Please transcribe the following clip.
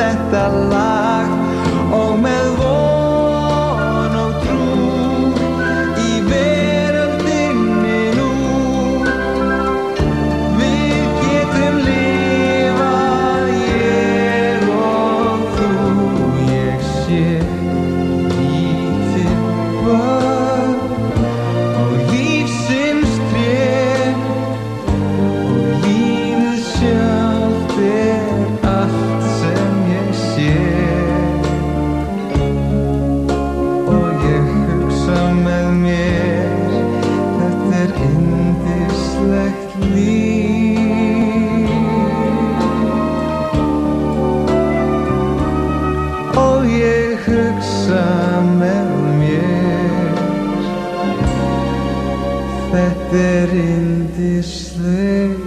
þetta lag og með von og trú í veröldinni nú við getum lifað ég og þú ég sé lítið börn og lífsins tré og lífið sjálft allt sem ég sé og ég hugsa með mér þetta yndislegt líf og ég hugsa með mér þetta yndislegt